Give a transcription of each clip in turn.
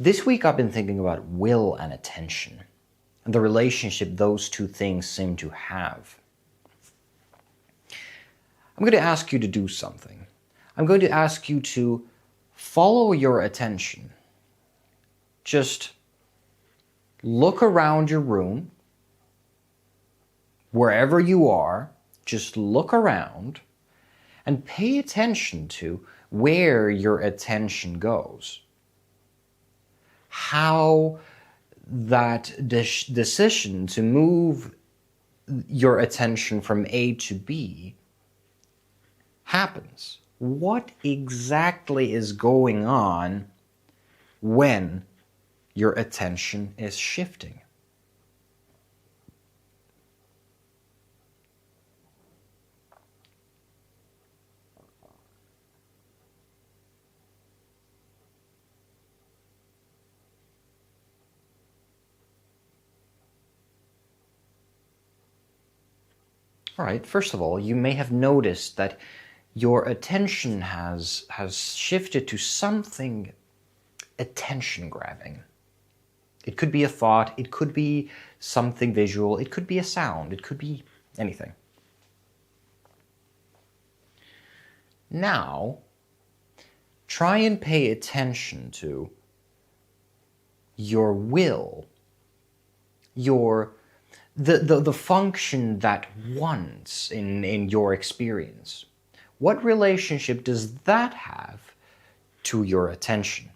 This week I've been thinking about will and attention, and the relationship those two things seem to have. I'm going to ask you to do something. I'm going to ask you to follow your attention. Just look around your room, wherever you are, just look around and pay attention to where your attention goes. How that decision to move your attention from A to B happens. What exactly is going on when your attention is shifting? All right, first of all, you may have noticed that your attention has shifted to something attention-grabbing. It could be a thought, it could be something visual, it could be a sound, it could be anything. Now, try and pay attention to your will, the function that wants in your experience. What relationship does that have to your attention?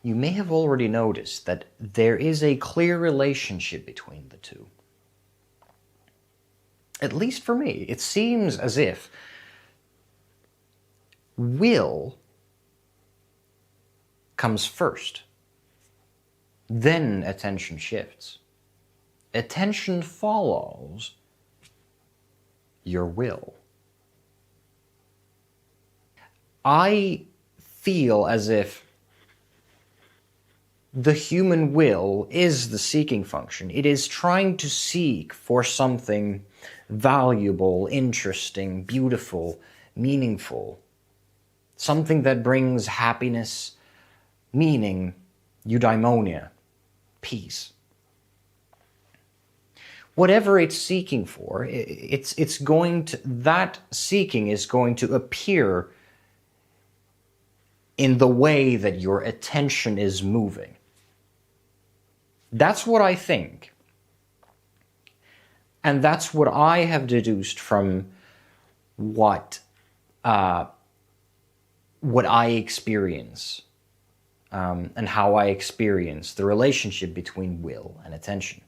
You may have already noticed that there is a clear relationship between the two. At least for me, it seems as if will comes first. Then attention shifts. Attention follows your will. I feel as if the human will is the seeking function. It is trying to seek for something valuable, interesting, beautiful, meaningful. Something that brings happiness, meaning, eudaimonia, peace. Whatever it's seeking for, that seeking is going to appear in the way that your attention is moving. That's what I think. And that's what I have deduced from what I experience and how I experience the relationship between will and attention.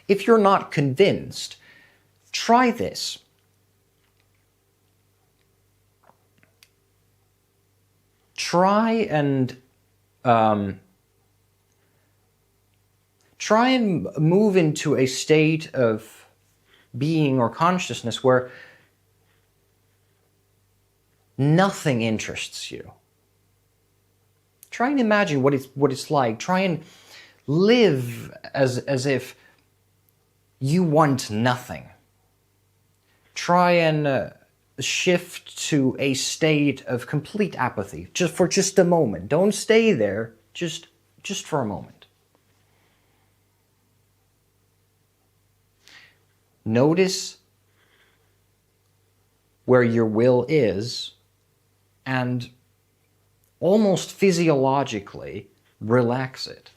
If you're not convinced, try this. Try and move into a state of being or consciousness where nothing interests you. Try and imagine what it's like. Try and live as if you want nothing. Try and shift to a state of complete apathy, for just a moment. Don't stay there, just for a moment. Notice where your will is and almost physiologically relax it.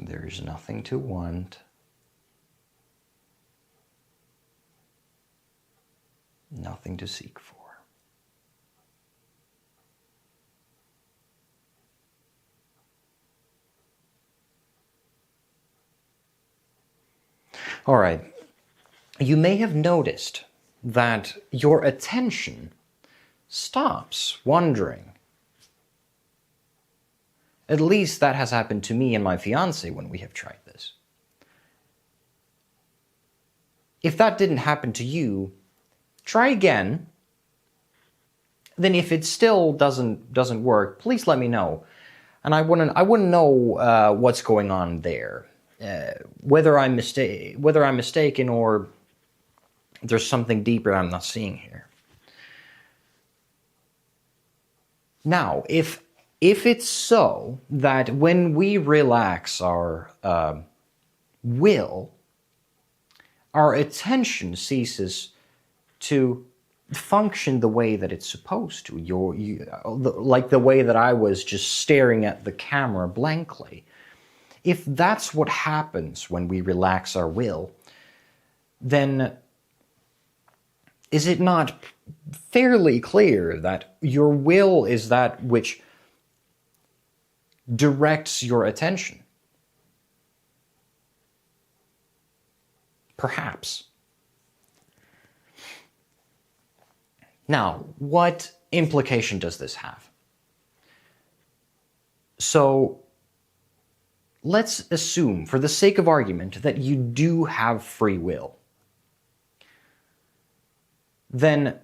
There is nothing to want, nothing to seek for. All right. You may have noticed that your attention stops wandering. At least that has happened to me and my fiance when we have tried this. If that didn't happen to you, try again. Then if it still doesn't work, please let me know. And I wouldn't know what's going on there. Whether I'm mistaken or there's something deeper I'm not seeing here. Now, if it's so that when we relax our will, our attention ceases to function the way that it's supposed to, like the way that I was just staring at the camera blankly. If that's what happens when we relax our will, then is it not fairly clear that your will is that which directs your attention? Perhaps. Now, what implication does this have? So, let's assume, for the sake of argument, that you do have free will. Then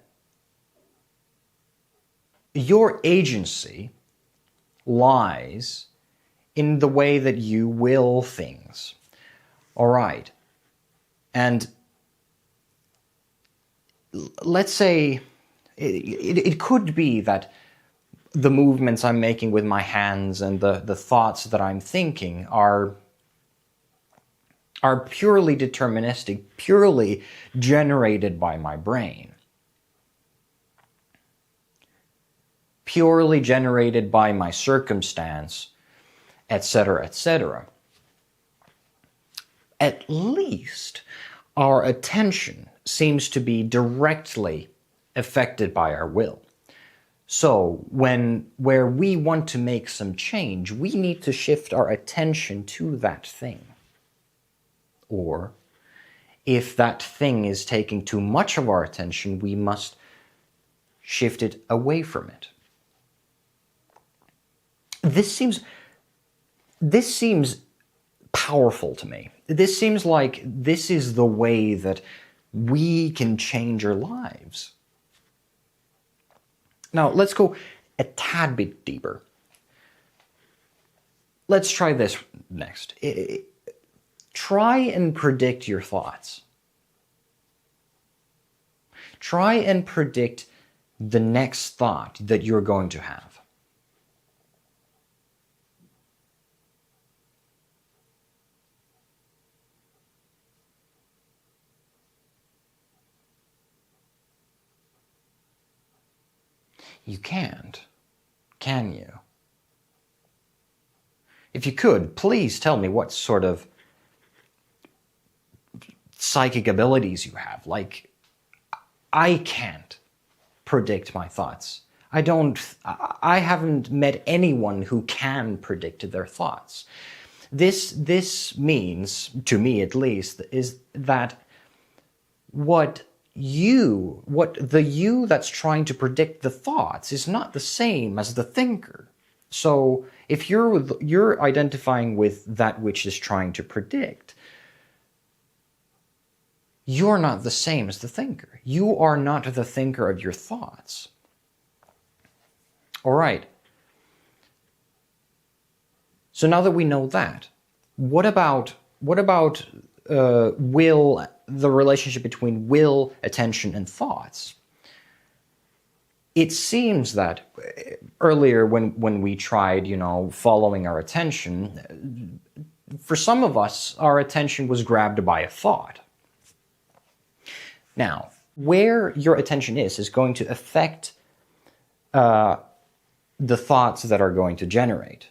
your agency lies in the way that you will things. All right. And let's say it could be that the movements I'm making with my hands and the thoughts that I'm thinking are purely deterministic, purely generated by my brain. Purely generated by my circumstance, etc., etc. At least our attention seems to be directly affected by our will. So where we want to make some change, we need to shift our attention to that thing. Or if that thing is taking too much of our attention, we must shift it away from it. This seems powerful to me. This seems like this is the way that we can change our lives. Now, let's go a tad bit deeper. Let's try this next. Try and predict your thoughts. Try and predict the next thought that you're going to have. You can't, can you? If you could, please tell me what sort of psychic abilities you have. Like, I can't predict my thoughts. I haven't met anyone who can predict their thoughts. This means, to me at least, is that the you that's trying to predict the thoughts is not the same as the thinker. So if you're identifying with that which is trying to predict, you're not the same as the thinker. You are not the thinker of your thoughts. All right. So now that we know that, what about will, the relationship between will, attention, and thoughts? It seems that earlier when we tried, following our attention, for some of us, our attention was grabbed by a thought. Now, where your attention is going to affect the thoughts that are going to generate.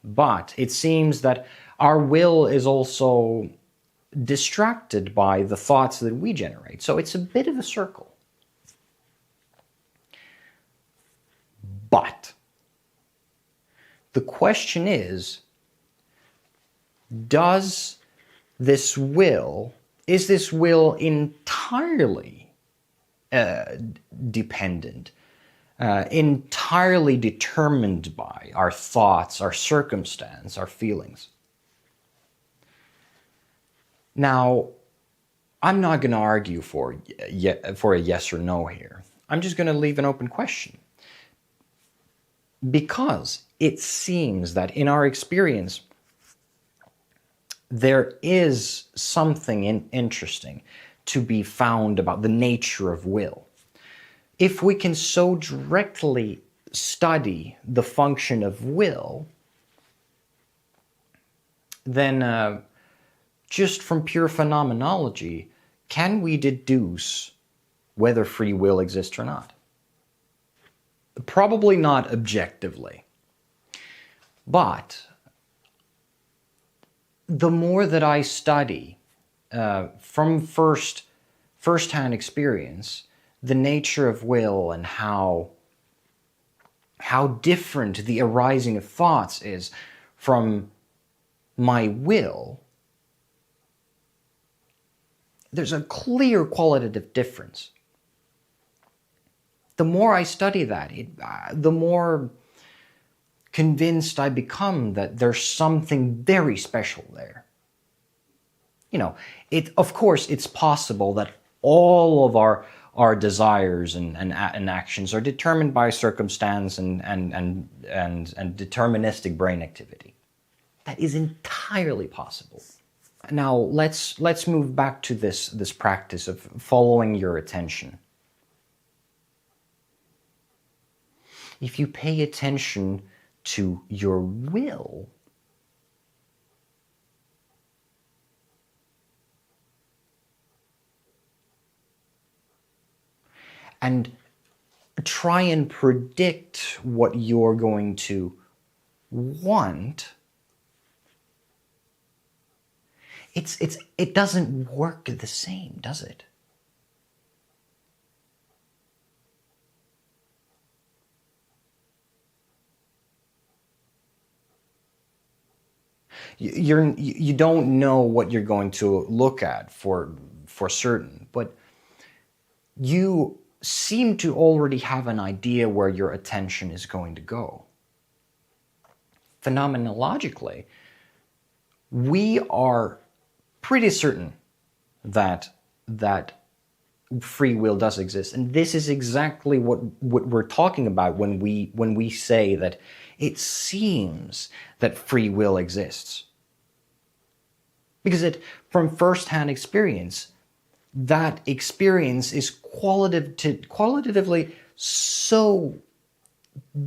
But it seems that our will is also distracted by the thoughts that we generate. So it's a bit of a circle. But the question is, does this will Is this will entirely dependent, entirely determined by our thoughts, our circumstance, our feelings? Now, I'm not going to argue for a yes or no here. I'm just going to leave an open question. Because it seems that in our experience, there is something interesting to be found about the nature of will. If we can so directly study the function of will, then just from pure phenomenology, can we deduce whether free will exists or not? Probably not objectively. But the more that I study from first-hand experience, the nature of will and how different the arising of thoughts is from my will, there's a clear qualitative difference. The more I study that, the more convinced I become that there's something very special there. You know, of course, it's possible that all of our desires and actions are determined by circumstance and deterministic brain activity. That is entirely possible. Now let's move back to this practice of following your attention. If you pay attention to your will, and try and predict what you're going to want, it doesn't work the same, does it? You don't know what you're going to look at for certain, but you seem to already have an idea where your attention is going to go. Phenomenologically, we are pretty certain that free will does exist, and this is exactly what we're talking about when we say that it seems that free will exists. Because from first-hand experience, that experience is qualitatively so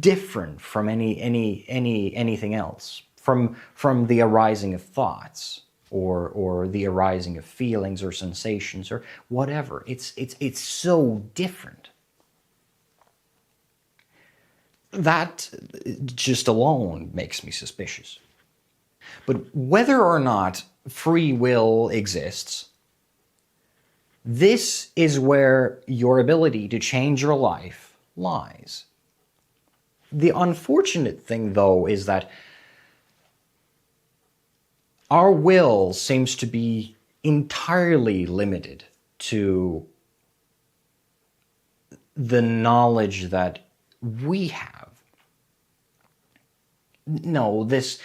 different from anything else, from the arising of thoughts or the arising of feelings or sensations or whatever. It's so different. That just alone makes me suspicious. But whether or not free will exists, this is where your ability to change your life lies. The unfortunate thing, though, is that our will seems to be entirely limited to the knowledge that we have. No, this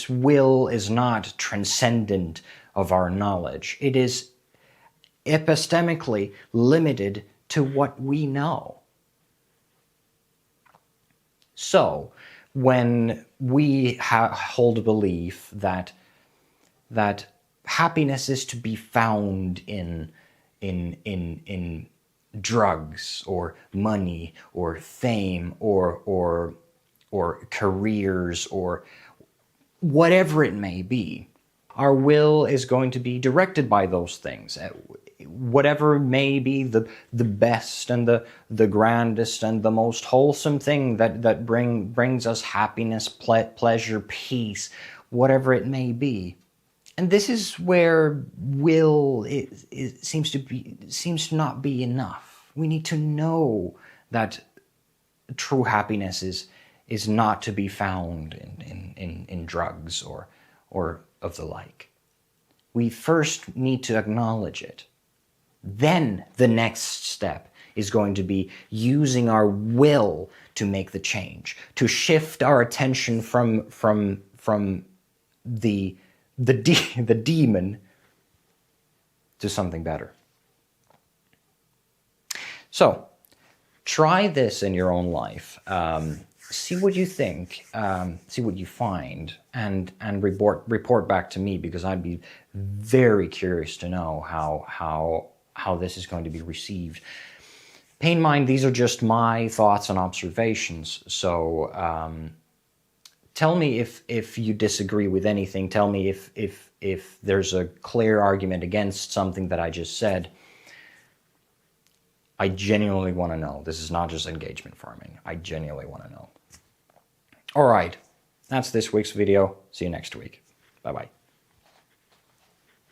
will is not transcendent of our knowledge. It is epistemically limited to what we know. So, when we hold a belief that happiness is to be found in drugs or money or fame or careers or whatever it may be, our will is going to be directed by those things. Whatever may be the best and the grandest and the most wholesome thing that brings us happiness, pleasure, peace, whatever it may be. And this is where will seems to not be enough. We need to know that true happiness is not to be found in drugs or of the like. we first need to acknowledge it. Then the next step is going to be using our will to make the change, to shift our attention from the demon to something better. So, try this in your own life. See what you think, see what you find, and report back to me, because I'd be very curious to know how this is going to be received. Pay in mind, these are just my thoughts and observations. So tell me if you disagree with anything. Tell me if there's a clear argument against something that I just said. I genuinely want to know. This is not just engagement farming. I genuinely want to know. All right, that's this week's video. See you next week. Bye-bye.